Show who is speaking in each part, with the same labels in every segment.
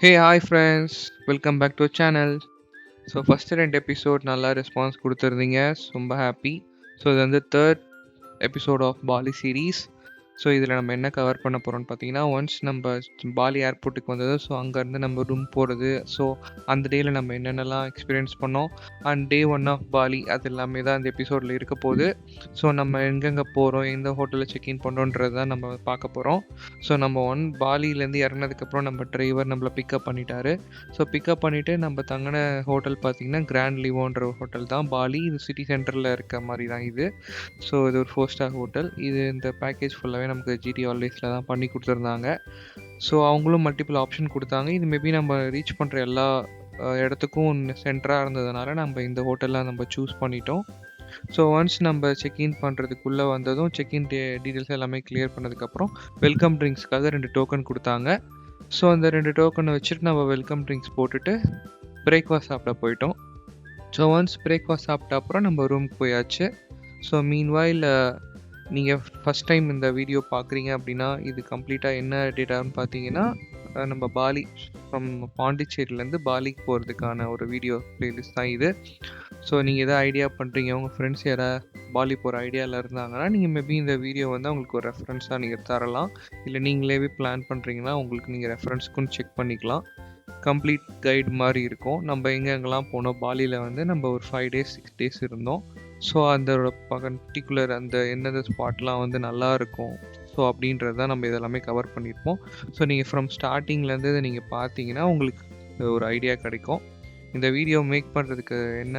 Speaker 1: Hey, hi friends, welcome back to our channel. So first 2 episode நல்லா response கொடுத்துருந்தீங்க. ரொம்ப happy. So இது வந்து third episode of Bali series. So இதில் நம்ம என்ன கவர் பண்ண போகிறோம்னு பார்த்தீங்கன்னா, ஒன்ஸ் நம்ம பாலி ஏர்போர்ட்டுக்கு வந்தது, ஸோ அங்கேருந்து நம்ம ரூம் போகிறது, ஸோ அந்த டேயில் நம்ம என்னென்னலாம் எக்ஸ்பீரியன்ஸ் பண்ணோம், அண்ட் டே 1 ஆஃப் பாலி, அது எல்லாமே தான் இந்த எபிசோடில் இருக்க போகுது. ஸோ நம்ம எங்கெங்கே போகிறோம், எந்த ஹோட்டலில் செக்இன் பண்ணுறோன்றது தான் நம்ம பார்க்க போகிறோம். ஸோ நம்ம பாலியிலேருந்து இறங்கினதுக்கப்புறம் நம்ம டிரைவர் நம்மளை பிக்கப் பண்ணிட்டாரு. ஸோ பிக்கப் பண்ணிவிட்டு நம்ம தங்கின ஹோட்டல் பார்த்திங்கன்னா கிராண்ட் லிவோன்ற ஹோட்டல் தான். பாலி இது சிட்டி சென்டரில் இருக்க மாதிரி தான் இது. ஸோ இது ஒரு 4 ஸ்டார் ஹோட்டல். இது இந்த பேக்கேஜ் ஃபுல்லாகவே நமக்கு ஜிடி ஹாலிடேஸில் தான் பண்ணி கொடுத்துருந்தாங்க. ஸோ அவங்களும் மல்டிபிள் ஆப்ஷன் கொடுத்தாங்க. இது மேபி நம்ம ரீச் பண்ணுற எல்லா இடத்துக்கும் சென்டராக இருந்ததுனால நம்ம இந்த ஹோட்டலில் நம்ம சூஸ் பண்ணிட்டோம். ஸோ ஒன்ஸ் நம்ம செக்இன் பண்ணுறதுக்குள்ளே வந்ததும் செக்இன் டீட்டெயில்ஸ் எல்லாமே கிளியர் பண்ணதுக்கப்புறம் வெல்கம் ட்ரிங்க்ஸ்க்காக 2 டோக்கன் கொடுத்தாங்க. ஸோ அந்த 2 டோக்கனை வச்சுட்டு நம்ம வெல்கம் ட்ரிங்க்ஸ் போட்டுட்டு பிரேக்ஃபாஸ்ட் சாப்பிட போயிட்டோம். ஸோ ஒன்ஸ் பிரேக்ஃபாஸ்ட் சாப்பிட்ட அப்புறம் நம்ம ரூமுக்கு போயாச்சு. ஸோ மீன்வாயில் நீங்கள் ஃபஸ்ட் டைம் இந்த வீடியோ பார்க்குறீங்க அப்படின்னா இது கம்ப்ளீட்டாக என்ன டேட்டான்னு பார்த்தீங்கன்னா, நம்ம பாலி ஃப்ரம் பாண்டிச்சேரியிலேருந்து பாலிக்கு போகிறதுக்கான ஒரு வீடியோ ப்ளேலிஸ்ட் தான் இது. ஸோ நீங்கள் எதாவது ஐடியா பண்ணுறீங்க, உங்கள் ஃப்ரெண்ட்ஸ் யாராவது பாலி போகிற ஐடியாவில் இருந்தாங்கன்னா நீங்கள் மேபி இந்த வீடியோ வந்து அவங்களுக்கு ஒரு ரெஃபரன்ஸாக நீங்கள் தரலாம். இல்லை நீங்களே பிளான் பண்ணுறீங்கன்னா உங்களுக்கு நீங்கள் ரெஃபரன்ஸ்க்குன்னு செக் பண்ணிக்கலாம். கம்ப்ளீட் கைடு மாதிரி இருக்கும். நம்ம எங்கெங்கெல்லாம் போனோம், பாலியில் வந்து நம்ம ஒரு 5 days 6 days இருந்தோம். ஸோ அதோட பர்டிகுலர் அந்த எந்தெந்த ஸ்பாட்லாம் வந்து நல்லா இருக்கும், ஸோ அப்படின்றது தான் நம்ம இதெல்லாமே கவர் பண்ணியிருப்போம். ஸோ நீங்கள் ஃப்ரம் ஸ்டார்டிங்லேருந்து இதை நீங்கள் பார்த்தீங்கன்னா உங்களுக்கு ஒரு ஐடியா கிடைக்கும். இந்த வீடியோ மேக் பண்ணுறதுக்கு என்ன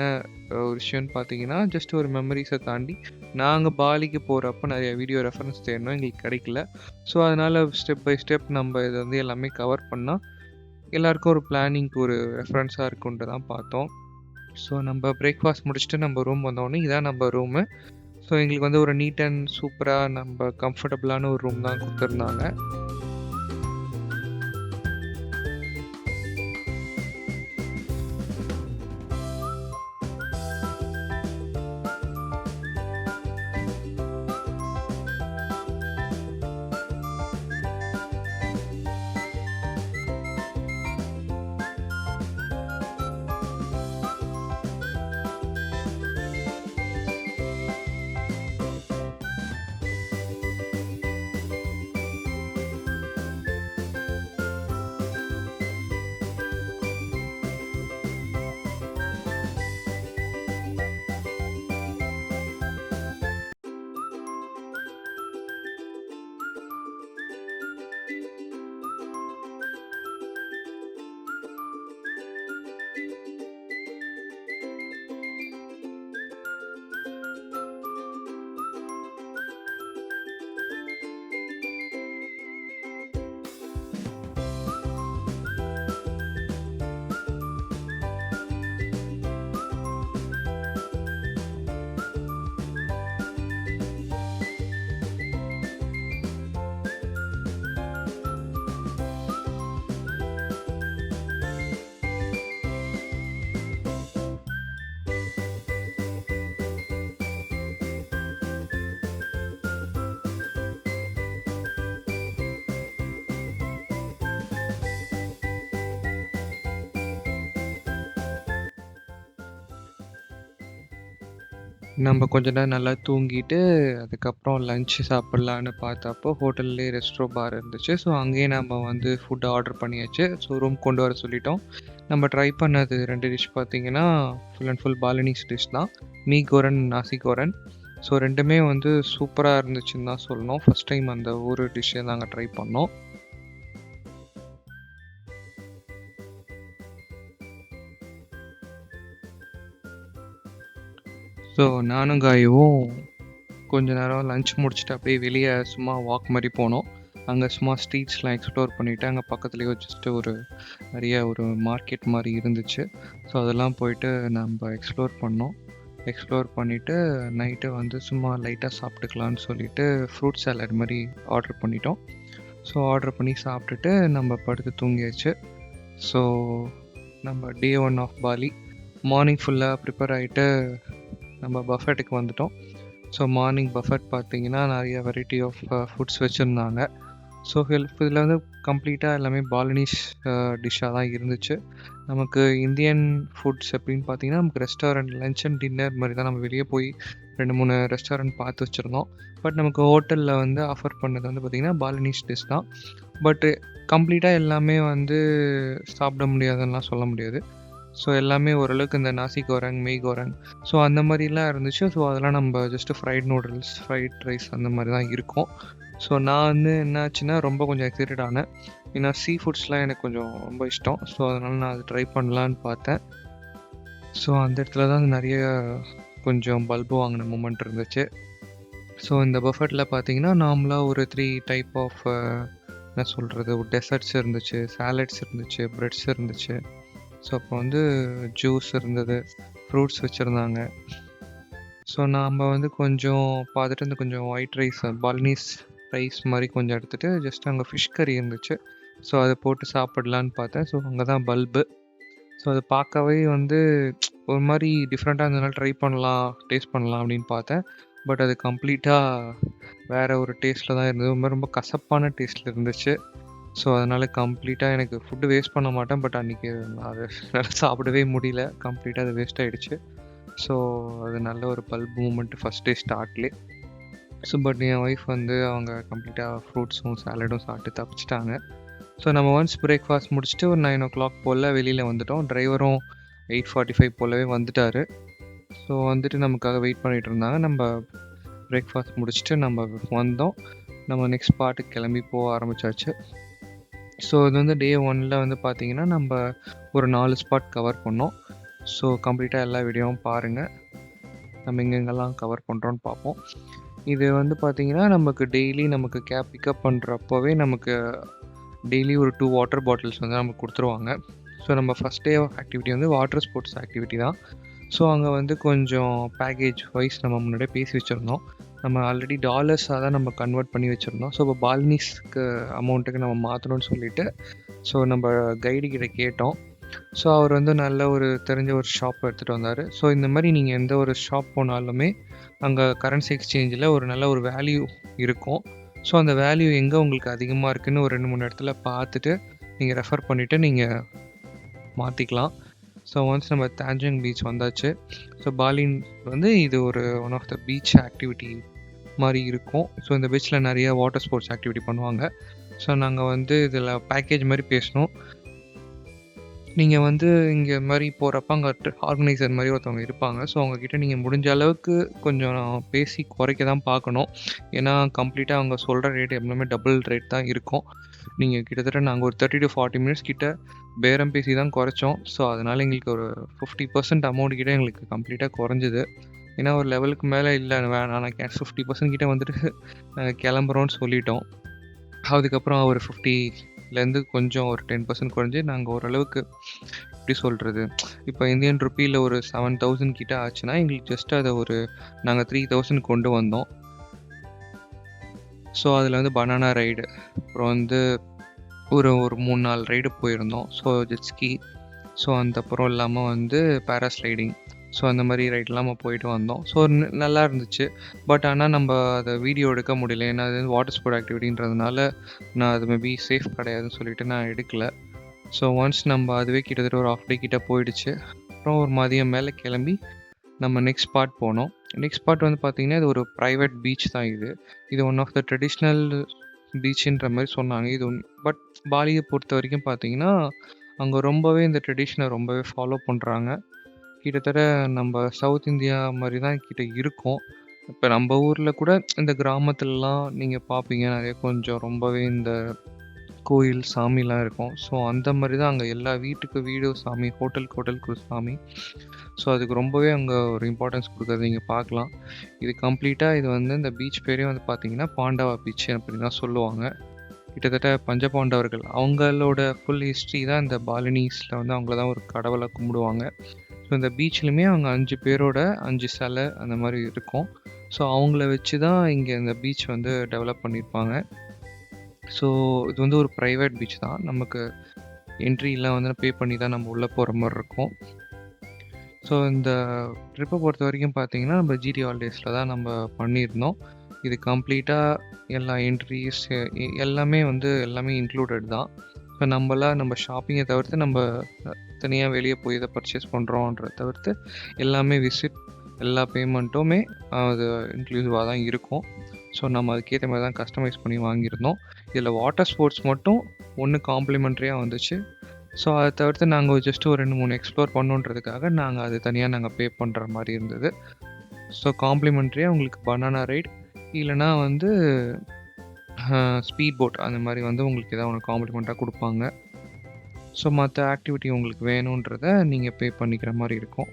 Speaker 1: ஒரு விஷயம்னு பார்த்தீங்கன்னா, ஜஸ்ட் ஒரு மெமரிஸை தாண்டி நாங்கள் பாலிக்கு போகிறப்ப நிறைய வீடியோ ரெஃபரன்ஸ் தேடணும், எங்களுக்கு கிடைக்கல. ஸோ அதனால் ஸ்டெப் பை ஸ்டெப் நம்ம இதை வந்து எல்லாமே கவர் பண்ணால் எல்லாருக்கும் ஒரு பிளானிங்க்கு ஒரு ரெஃபரன்ஸாக இருக்குன்ட்டு தான் பார்த்தோம். ஸோ நம்ம பிரேக்ஃபாஸ்ட் முடிச்சுட்டு நம்ம ரூம் வந்தோடனே இதான் நம்ம ரூமு. ஸோ எங்களுக்கு வந்து ஒரு நீட் அண்ட் சூப்பராக நம்ம கம்ஃபர்டபுளான ஒரு ரூம் தான் கொடுத்துருந்தாங்க. நம்ம கொஞ்ச நேரம் நல்லா தூங்கிட்டு அதுக்கப்புறம் லன்ச்சு சாப்பிட்லான்னு பார்த்தப்போ ஹோட்டல்லேயே ரெஸ்ட்ரோ பார் இருந்துச்சு. ஸோ அங்கேயே நம்ம வந்து ஃபுட் ஆர்டர் பண்ணியாச்சு. ஸோ ரூம் கொண்டு வர சொல்லிட்டோம். நம்ம ட்ரை பண்ணது 2 டிஷ் பார்த்தீங்கன்னா full and full Balinese dish தான். மீ கோரன், நாசி கோரன். ஸோ 2மே வந்து சூப்பராக இருந்துச்சுன்னு தான் சொல்லணும். ஃபஸ்ட் டைம் அந்த ஒரு டிஷ்ஷை நாங்கள் ட்ரை பண்ணோம். ஸோ நானும் காயுவும் கொஞ்ச நேரம் லன்ச் முடிச்சுட்டு அப்படியே வெளியே சும்மா வாக் மாதிரி போனோம். அங்கே சும்மா ஸ்ட்ரீட்ஸ்லாம் எக்ஸ்ப்ளோர் பண்ணிவிட்டு அங்கே பக்கத்துலேயே ஜஸ்ட்டு ஒரு நிறைய ஒரு மார்க்கெட் மாதிரி இருந்துச்சு. ஸோ அதெல்லாம் போயிட்டு நம்ம எக்ஸ்ப்ளோர் பண்ணோம். எக்ஸ்ப்ளோர் பண்ணிவிட்டு நைட்டு வந்து சும்மா லைட்டாக சாப்பிட்டுக்கலான்னு சொல்லிட்டு ஃப்ரூட் சாலட் மாதிரி ஆர்டர் பண்ணிட்டோம். ஸோ ஆர்டர் பண்ணி சாப்பிட்டுட்டு நம்ம படுத்து தூங்கியாச்சு. ஸோ நம்ம டே 1 ஆஃப் பாலி மார்னிங் ஃபுல்லாக ப்ரிப்பேர் ஆகிட்டு நம்ம பஃபெட்டுக்கு வந்துட்டோம். ஸோ மார்னிங் பஃபெட் பார்த்தீங்கன்னா நிறைய வெரைட்டி ஆஃப் ஃபுட்ஸ் வச்சுருந்தாங்க. ஸோ இதில் வந்து கம்ப்ளீட்டாக எல்லாமே பாலினிஷ் டிஷ்ஷாக தான் இருந்துச்சு. நமக்கு இந்தியன் ஃபுட்ஸ் எப்படின்னு பார்த்தீங்கன்னா, நமக்கு ரெஸ்டாரண்ட் லஞ்ச் அண்ட் டின்னர் மாதிரி தான் நம்ம வெளியே போய் 2-3 ரெஸ்டாரண்ட் பார்த்து வச்சுருந்தோம். பட் நமக்கு ஹோட்டலில் வந்து ஆஃபர் பண்ணது வந்து பார்த்திங்கன்னா பாலினிஷ் டிஷ் தான். பட்டு கம்ப்ளீட்டாக எல்லாமே வந்து சாப்பிட முடியாதுன்னெலாம் சொல்ல முடியாது. ஸோ எல்லாமே ஓரளவுக்கு இந்த நாசி கோரங், மெய் கோரங் ஸோ அந்த மாதிரிலாம் இருந்துச்சு. ஸோ அதெல்லாம் நம்ம just fried noodles, fried rice அந்த மாதிரி தான் இருக்கும். ஸோ நான் வந்து என்னாச்சுன்னா ரொம்ப கொஞ்சம் எக்ஸைட்டட் ஆனேன். ஏன்னா சீ ஃபுட்ஸ்லாம் எனக்கு கொஞ்சம் ரொம்ப இஷ்டம். ஸோ அதனால் நான் அது ட்ரை பண்ணலான்னு பார்த்தேன். ஸோ அந்த இடத்துல தான் நிறைய கொஞ்சம் பல்பு வாங்கின மூமெண்ட் இருந்துச்சு. ஸோ இந்த பஃபெட்டில் பார்த்தீங்கன்னா நார்மலாக ஒரு 3 டைப் ஆஃப் என்ன சொல்கிறது, டெசர்ட்ஸ் இருந்துச்சு, சாலட்ஸ் இருந்துச்சு, ப்ரெட்ஸ் இருந்துச்சு. ஸோ அப்போ வந்து ஜூஸ் இருந்தது, ஃப்ரூட்ஸ் வச்சுருந்தாங்க. ஸோ நாம் வந்து கொஞ்சம் பார்த்துட்டு இந்த கொஞ்சம் ஒயிட் ரைஸ், பாலினீஸ் ரைஸ் மாதிரி கொஞ்சம் எடுத்துகிட்டு ஜஸ்ட் அங்கே ஃபிஷ் கறி இருந்துச்சு. ஸோ அதை போட்டு சாப்பிடலான்னு பார்த்தேன். ஸோ அங்கே தான் பல்பு. ஸோ அது பார்க்கவே வந்து ஒரு மாதிரி டிஃப்ரெண்ட்டாக இருந்ததுனால ட்ரை பண்ணலாம், டேஸ்ட் பண்ணலாம் அப்படின்னு பார்த்தேன். பட் அது கம்ப்ளீட்டாக வேறு ஒரு டேஸ்ட்டில் தான் இருந்தது. ரொம்ப ரொம்ப கசப்பான டேஸ்ட்டில் இருந்துச்சு. ஸோ அதனால் கம்ப்ளீட்டாக எனக்கு ஃபுட்டு வேஸ்ட் பண்ண மாட்டேன். பட் அன்றைக்கி அதை நல்லா சாப்பிடவே முடியல. கம்ப்ளீட்டாக அது வேஸ்ட் ஆகிடுச்சு. ஸோ அது நல்ல ஒரு பல்ப் மூமெண்ட்டு ஃபஸ்ட் டே ஸ்டார்ட்லேயே. ஸோ பட் என் ஒய்ஃப் வந்து அவங்க கம்ப்ளீட்டாக ஃப்ரூட்ஸும் சாலடும் சாப்பிட்டு தப்பிச்சிட்டாங்க. ஸோ நம்ம ஒன்ஸ் பிரேக்ஃபாஸ்ட் முடிச்சுட்டு ஒரு 9 o'clock போல் வெளியில் வந்துட்டோம். டிரைவரும் 8:45 போலவே வந்துட்டார். ஸோ வந்துட்டு நமக்காக வெயிட் பண்ணிகிட்டு இருந்தாங்க. நம்ம பிரேக்ஃபாஸ்ட் முடிச்சுட்டு நம்ம வந்தோம். நம்ம நெக்ஸ்ட் ஸ்பாட்டுக்கு கிளம்பி போக ஆரம்பித்தாச்சு. ஸோ இது வந்து டே 1ல் வந்து பார்த்திங்கன்னா நம்ம ஒரு 4 ஸ்பாட் கவர் பண்ணோம். ஸோ கம்ப்ளீட்டாக எல்லா வீடியோவும் பாருங்கள். நம்ம எங்கெங்கெல்லாம் கவர் பண்ணுறோன்னு பார்ப்போம். இது வந்து பார்த்திங்கன்னா நமக்கு டெய்லி நமக்கு கேப் பிக்கப் பண்ணுறப்போவே நமக்கு டெய்லி ஒரு 2 வாட்டர் பாட்டில்ஸ் வந்து நமக்கு கொடுத்துருவாங்க. ஸோ நம்ம ஃபஸ்ட் டே ஆஃப் ஆக்டிவிட்டி வந்து வாட்டர் ஸ்போர்ட்ஸ் ஆக்டிவிட்டி தான். ஸோ அங்கே வந்து கொஞ்சம் பேக்கேஜ் வைஸ் நம்ம முன்னாடியே பேசி வச்சுருந்தோம். நம்ம ஆல்ரெடி டாலர்ஸாக தான் நம்ம கன்வெர்ட் பண்ணி வச்சுருந்தோம். ஸோ இப்போ பாலினிஸ்க்கு அமௌண்ட்டுக்கு நம்ம மாற்றணும்னு சொல்லிவிட்டு ஸோ நம்ம கைடு கிட்ட கேட்டோம். ஸோ அவர் வந்து நல்ல ஒரு தெரிஞ்ச ஒரு ஷாப் எடுத்துகிட்டு வந்தார். ஸோ இந்த மாதிரி நீங்கள் எந்த ஒரு ஷாப் போனாலுமே அங்கே கரன்சி எக்ஸ்சேஞ்சில் ஒரு நல்ல ஒரு வேல்யூ இருக்கும். ஸோ அந்த வேல்யூ எங்கே உங்களுக்கு அதிகமாக இருக்குதுன்னு ஒரு 2-3 இடத்துல பார்த்துட்டு நீங்கள் ரெஃபர் பண்ணிவிட்டு நீங்கள் மாற்றிக்கலாம். ஸோ ஒன்ஸ் நம்ம தாஞ்சங் பீச் வந்தாச்சு. ஸோ பாலின் வந்து இது ஒரு one of the beach activity மாதிரி இருக்கும். ஸோ இந்த பீச்சில் நிறைய வாட்டர் ஸ்போர்ட்ஸ் ஆக்டிவிட்டி பண்ணுவாங்க. ஸோ நாங்கள் வந்து இதில் பேக்கேஜ் மாதிரி பேசணும். நீங்கள் வந்து இங்கே மாதிரி போகிறப்ப அங்கே ஆர்கனைசர் மாதிரி ஒருத்தவங்க இருப்பாங்க. ஸோ அவங்கக்கிட்ட நீங்கள் முடிஞ்ச அளவுக்கு கொஞ்சம் பேசி குறைக்க தான் பார்க்கணும். ஏன்னா கம்ப்ளீட்டாக அவங்க சொல்கிற ரேட் எப்பவுமே டபுள் ரேட் தான் இருக்கும். நீங்கள் கிட்டத்தட்ட நாங்கள் ஒரு 30 to 40 மினிட்ஸ் கிட்ட பேரம் பேசி தான் குறைச்சோம். ஸோ அதனால் எங்களுக்கு ஒரு 50% அமௌண்ட் கிட்ட எங்களுக்கு கம்ப்ளீட்டாக குறைஞ்சிது. ஏன்னா ஒரு லெவலுக்கு மேலே இல்லை வேணாம், நான் 50% கிட்ட வந்துட்டு கிளம்புறோன்னு சொல்லிட்டோம். அதுக்கப்புறம் ஒரு 50லேருந்து கொஞ்சம் ஒரு 10% குறைஞ்சி நாங்கள் ஓரளவுக்கு எப்படி சொல்கிறது, இப்போ இந்தியன் ருப்பியில் ஒரு 7,000 கிட்ட ஆச்சுன்னா எங்களுக்கு ஜஸ்ட் அதை ஒரு நாங்கள் 3,000 கொண்டு வந்தோம். ஸோ அதில் வந்து பனானா ரைடு, அப்புறம் வந்து ஒரு 3-4 ரைடு போயிருந்தோம். ஸோ ஜெட்ஸ்கி, ஸோ அந்த அப்புறம் இல்லாமல் வந்து பேராஸ்லைடிங், ஸோ அந்த மாதிரி ரைட்லாம் நம்ம போயிட்டு வந்தோம். ஸோ நல்லா இருந்துச்சு. பட் ஆனால் நம்ம அதை வீடியோ எடுக்க முடியல. ஏன்னா அது வாட்டர் ஸ்போர்ட் ஆக்டிவிட்டின்றதுனால நான் அது மேபி சேஃப் கிடையாதுன்னு சொல்லிட்டு நான் எடுக்கலை. ஸோ ஒன்ஸ் நம்ம அதுவே கிட்டத்தட்ட ஒரு 1/2 டே கிட்ட போயிடுச்சு. அப்புறம் ஒரு மதியம் மேலே கிளம்பி நம்ம நெக்ஸ்ட் ஸ்பாட் போனோம். நெக்ஸ்ட் ஸ்பாட் வந்து பார்த்திங்கன்னா இது ஒரு ப்ரைவேட் பீச் தான். இது ஒன் ஆஃப் த ட்ரெடிஷ்னல் பீச்சுன்ற மாதிரி சொன்னாங்க. இது பட் பாலியை பொறுத்த வரைக்கும் பார்த்திங்கன்னா அங்கே ரொம்பவே இந்த ட்ரெடிஷ்னை ரொம்பவே ஃபாலோ பண்ணுறாங்க. கிட்டத்தட்ட நம்ம சவுத் இந்தியா மாதிரி தான் கிட்ட இருக்கும். இப்போ நம்ம ஊரில் கூட இந்த கிராமத்துலலாம் நீங்கள் பார்ப்பீங்க நிறைய கொஞ்சம் ரொம்பவே இந்த கோயில் சாமிலாம் இருக்கும். ஸோ அந்த மாதிரி தான் அங்கே எல்லா வீட்டுக்கு வீடு சாமி, ஹோட்டலுக்கு ஒரு சாமி. ஸோ அதுக்கு ரொம்பவே அங்கே ஒரு இம்பார்ட்டன்ஸ் கொடுக்குறது நீங்கள் பார்க்கலாம். இது கம்ப்ளீட்டாக இது வந்து இந்த பீச் பேரே வந்து பார்த்திங்கன்னா பாண்டவா பீச் அப்படின்னு தான் சொல்லுவாங்க. கிட்டத்தட்ட பஞ்சபாண்டவர்கள் அவங்களோட ஃபுல் ஹிஸ்ட்ரி தான் இந்த பாலினீஸில் வந்து அவங்கள தான் ஒரு கடவுளை கும்பிடுவாங்க. ஸோ இந்த பீச்லையுமே அவங்க 5 பேரோட 5 சிலை அந்த மாதிரி இருக்கும். ஸோ அவங்கள வச்சு தான் இங்கே இந்த பீச் வந்து டெவலப் பண்ணியிருப்பாங்க. ஸோ இது வந்து ஒரு ப்ரைவேட் பீச் தான். நமக்கு என்ட்ரிலாம் வந்து பே பண்ணி தான் நம்ம உள்ளே போகிற மாதிரி இருக்கும். ஸோ இந்த ட்ரிப்பை பொறுத்த வரைக்கும் பார்த்திங்கன்னா நம்ம ஜிடி ஹாலிடேஸில் தான் நம்ம பண்ணியிருந்தோம். இது கம்ப்ளீட்டாக எல்லா என்ட்ரிஸ் எல்லாமே எல்லாமே இன்க்ளூடட் தான். ஸோ நம்ம ஷாப்பிங்கை தவிர்த்து நம்ம தனியாக வெளியே போய் இதை பர்ச்சேஸ் பண்ணுறோன்றத தவிர்த்து எல்லாமே விசிட் எல்லா பேமெண்ட்டுமே அது இன்க்ளூசிவாக தான் இருக்கும். ஸோ நம்ம அதுக்கேற்ற மாதிரி தான் கஸ்டமைஸ் பண்ணி வாங்கியிருந்தோம். இதில் வாட்டர் ஸ்போர்ட்ஸ் மட்டும் ஒன்று காம்ப்ளிமெண்ட்ரியாக வந்துச்சு. ஸோ அதை தவிர்த்து நாங்கள் ஜஸ்ட்டு ஒரு 2-3 எக்ஸ்ப்ளோர் பண்ணுன்றதுக்காக நாங்கள் அது தனியாக நாங்கள் பே பண்ணுற மாதிரி இருந்தது. ஸோ காம்ப்ளிமெண்ட்ரியாக உங்களுக்கு பனானா ரைட் இல்லைனா ஸ்பீட் போட் அந்த மாதிரி உங்களுக்கு ஏதாவது ஒன்று காம்ப்ளிமெண்ட்டாக கொடுப்பாங்க. ஸோ மற்ற ஆக்டிவிட்டி உங்களுக்கு வேணுன்றதை நீங்கள் பே பண்ணிக்கிற மாதிரி இருக்கும்.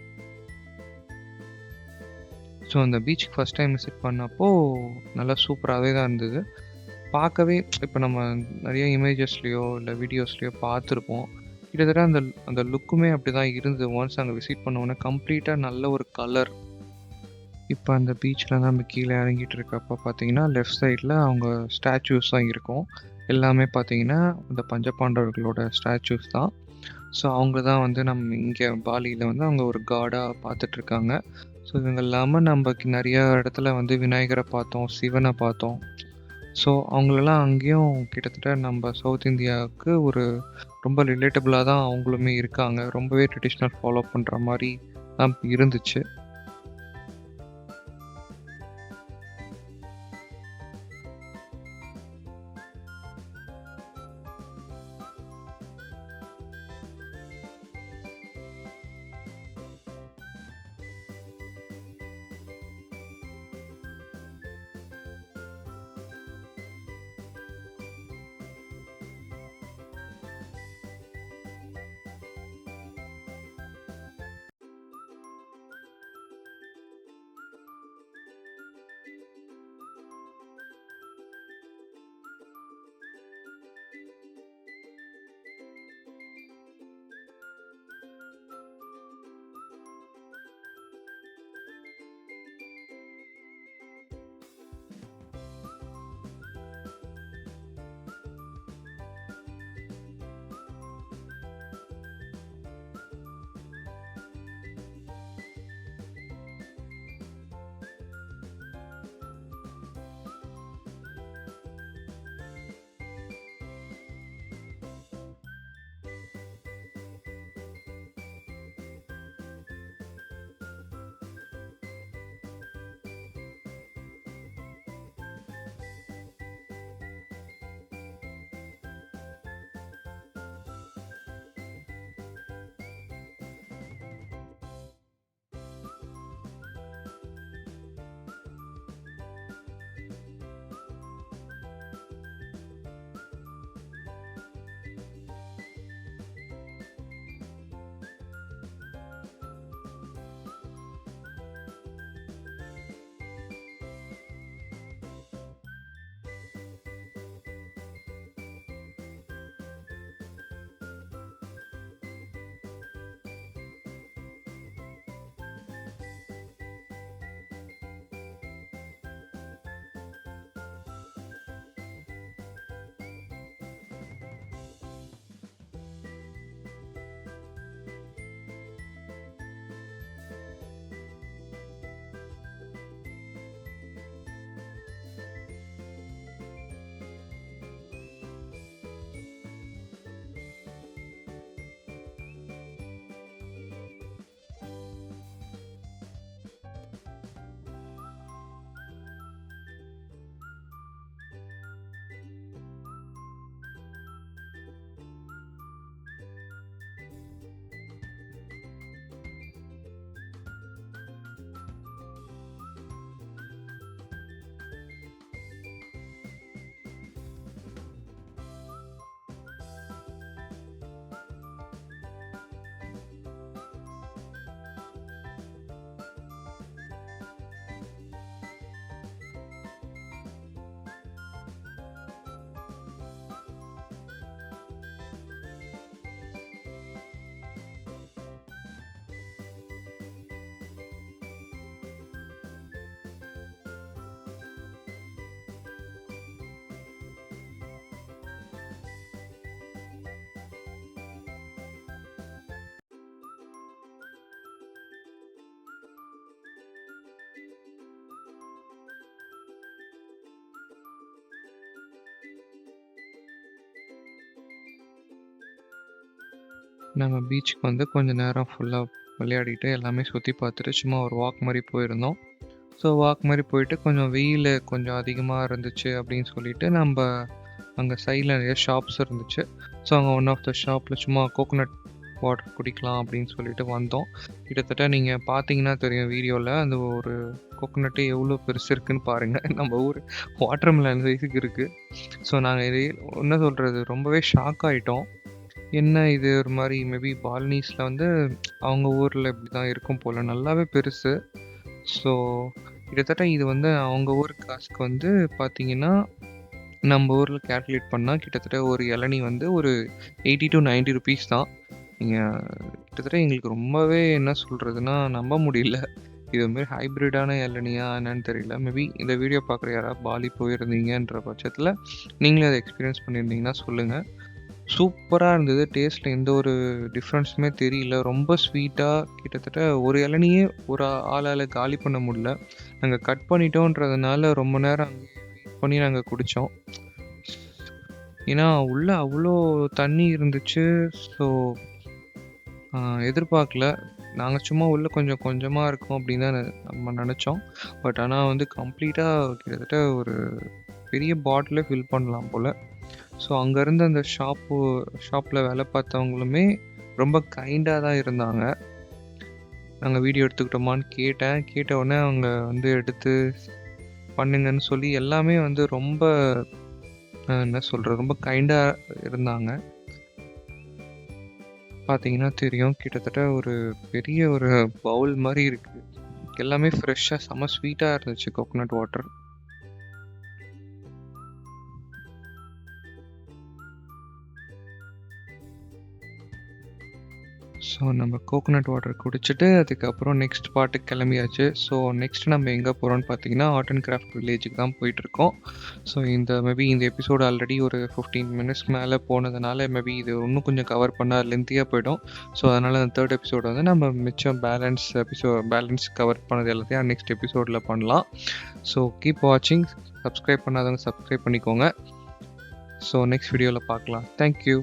Speaker 1: ஸோ அந்த பீச்சுக்கு ஃபஸ்ட் டைம் விசிட் பண்ணப்போ நல்லா சூப்பராகவே தான் இருந்தது. பார்க்கவே இப்போ நம்ம நிறைய இமேஜஸ்லேயோ இல்லை வீடியோஸ்லேயோ பார்த்துருப்போம். கிட்டத்தட்ட அந்த அந்த லுக்குமே அப்படி தான் இருந்தது. ஒன்ஸ் அங்கே விசிட் பண்ணோன்னே கம்ப்ளீட்டாக நல்ல ஒரு கலர். இப்போ அந்த பீச்சில் நம்ம கீழே இறங்கிட்டு இருக்கப்போ பார்த்தீங்கன்னா லெஃப்ட் சைடில் அவங்க ஸ்டாச்சூஸ் தான் இருக்கும். எல்லாமே பார்த்தீங்கன்னா இந்த பஞ்சபாண்டவர்களோட ஸ்டாச்சூஸ் தான். ஸோ அவங்க தான் நம்ம இங்கே பாலியில் அவங்க ஒரு காடாக பார்த்துட்ருக்காங்க. ஸோ இவங்க இல்லாமல் நம்ம நிறைய இடத்துல விநாயகரை பார்த்தோம், சிவனை பார்த்தோம். ஸோ அவங்களெல்லாம் அங்கேயும் கிட்டத்தட்ட நம்ம சவுத் இந்தியாவுக்கு ஒரு ரொம்ப ரிலேட்டபுளாக தான் அவங்களுமே இருக்காங்க. ரொம்பவே ட்ரெடிஷ்னல் ஃபாலோ பண்ணுற மாதிரி தான் இருந்துச்சு. நம்ம பீச்சுக்கு வந்து கொஞ்சம் நேரம் ஃபுல்லாக விளையாடிட்டு எல்லாமே சுற்றி பார்த்துட்டு சும்மா ஒரு வாக் மாதிரி போயிருந்தோம். ஸோ வாக் மாதிரி போயிட்டு கொஞ்சம் வெயில் கொஞ்சம் அதிகமாக இருந்துச்சு அப்படின்னு சொல்லிட்டு நம்ம அங்கே சைடில் நிறைய ஷாப்ஸ் இருந்துச்சு. ஸோ அங்கே ஒன் ஆஃப் த ஷாப்பில் சும்மா கோகோனட் வாட்டர் குடிக்கலாம் அப்படின்னு சொல்லிட்டு வந்தோம். கிட்டத்தட்ட நீங்கள் பார்த்தீங்கன்னா தெரியும் வீடியோவில் அந்த ஒரு கோகோனட்டு எவ்வளோ பெருசு இருக்குன்னு பாருங்கள். நம்ம ஊர் வாட்டர்மெலன் சைஸுக்கு இருக்குது. ஸோ நாங்கள் இது என்ன சொல்கிறது, ரொம்பவே ஷாக் ஆகிட்டோம். என்ன இது ஒரு மாதிரி மேபி பால்னீஸில் வந்து அவங்க ஊரில் இப்படி தான் இருக்கும் போல், நல்லாவே பெருசு. ஸோ கிட்டத்தட்ட இது வந்து அவங்க ஊர் காசுக்கு வந்து பார்த்தீங்கன்னா நம்ம ஊரில் கேல்குலேட் பண்ணால் கிட்டத்தட்ட ஒரு இளநீ வந்து ஒரு 80 to 90 ருபீஸ் தான். நீங்கள் கிட்டத்தட்ட எங்களுக்கு ரொம்பவே என்ன சொல்கிறதுனா நம்ப முடியல. இது மாதிரி ஹைப்ரிடான இளநியா என்னன்னு தெரியல. மேபி இந்த வீடியோ பார்க்குற யாராவது பாலி போயிருந்தீங்கன்ற பட்சத்தில் நீங்களே அதை எக்ஸ்பீரியன்ஸ் பண்ணியிருந்தீங்கன்னா சொல்லுங்கள். சூப்பராக இருந்தது. டேஸ்ட்டில் எந்த ஒரு டிஃப்ரென்ஸுமே தெரியல. ரொம்ப ஸ்வீட்டாக கிட்டத்தட்ட ஒரு இளநியே ஒரு ஆளால் காலி பண்ண முடியல. நாங்கள் கட் பண்ணிட்டோன்றதுனால ரொம்ப நேரம் அங்கே வெயிட் பண்ணி நாங்கள் குடித்தோம். ஏன்னா உள்ளே அவ்வளோ தண்ணி இருந்துச்சு. ஸோ எதிர்பார்க்கல. நாங்கள் சும்மா உள்ளே கொஞ்சம் கொஞ்சமாக இருக்கும் அப்படின்னு தான் நம்ம நினச்சோம். பட் ஆனால் வந்து கம்ப்ளீட்டாக கிட்டத்தட்ட ஒரு பெரிய பாட்டிலே ஃபில் பண்ணலாம் போல். ஸோ அங்கேருந்து அந்த ஷாப்பில் வேலை பார்த்தவங்களுமே ரொம்ப கைண்டாக தான் இருந்தாங்க. நாங்கள் வீடியோ எடுத்துக்கிட்டோமான்னு கேட்ட உடனே அவங்க வந்து எடுத்து பண்ணுங்கன்னு சொல்லி எல்லாமே வந்து ரொம்ப என்ன சொல்கிறது, ரொம்ப கைண்டாக இருந்தாங்க. பார்த்தீங்கன்னா தெரியும், கிட்டத்தட்ட ஒரு பெரிய ஒரு பவுல் மாதிரி இருக்குது. எல்லாமே ஃப்ரெஷ்ஷாக செம்ம ஸ்வீட்டாக இருந்துச்சு கோகோனட் வாட்டர். ஸோ நம்ம கோகோனட் வாட்டர் குடிச்சிட்டு அதுக்கப்புறம் நெக்ஸ்ட் பார்ட்டுக்கு கிளம்பியாச்சு. ஸோ நெக்ஸ்ட் நம்ம எங்கே போகிறோம்னு பார்த்தீங்கன்னா ஆர்ட் அண்ட் கிராஃப்ட் வில்லேஜுக்கு தான் போயிட்டுருக்கோம். ஸோ மேபி இந்த எபிசோடு ஆல்ரெடி ஒரு 15 மினிட்ஸ்க்கு மேலே போனதுனால மேபி இது இன்னும் கொஞ்சம் கவர் பண்ணால் லென்த்தியாக போயிடும். ஸோ அதனால் அந்த 3rd எபிசோடு வந்து நம்ம மிச்சம் பேலன்ஸ் கவர் பண்ணது எல்லாத்தையும் நெக்ஸ்ட் எபிசோடில் பண்ணலாம். ஸோ கீப் வாட்சிங். சப்ஸ்கிரைப் பண்ணாதவங்க சப்ஸ்கிரைப் பண்ணிக்கோங்க. ஸோ நெக்ஸ்ட் வீடியோவில் பார்க்கலாம். தேங்க்யூ.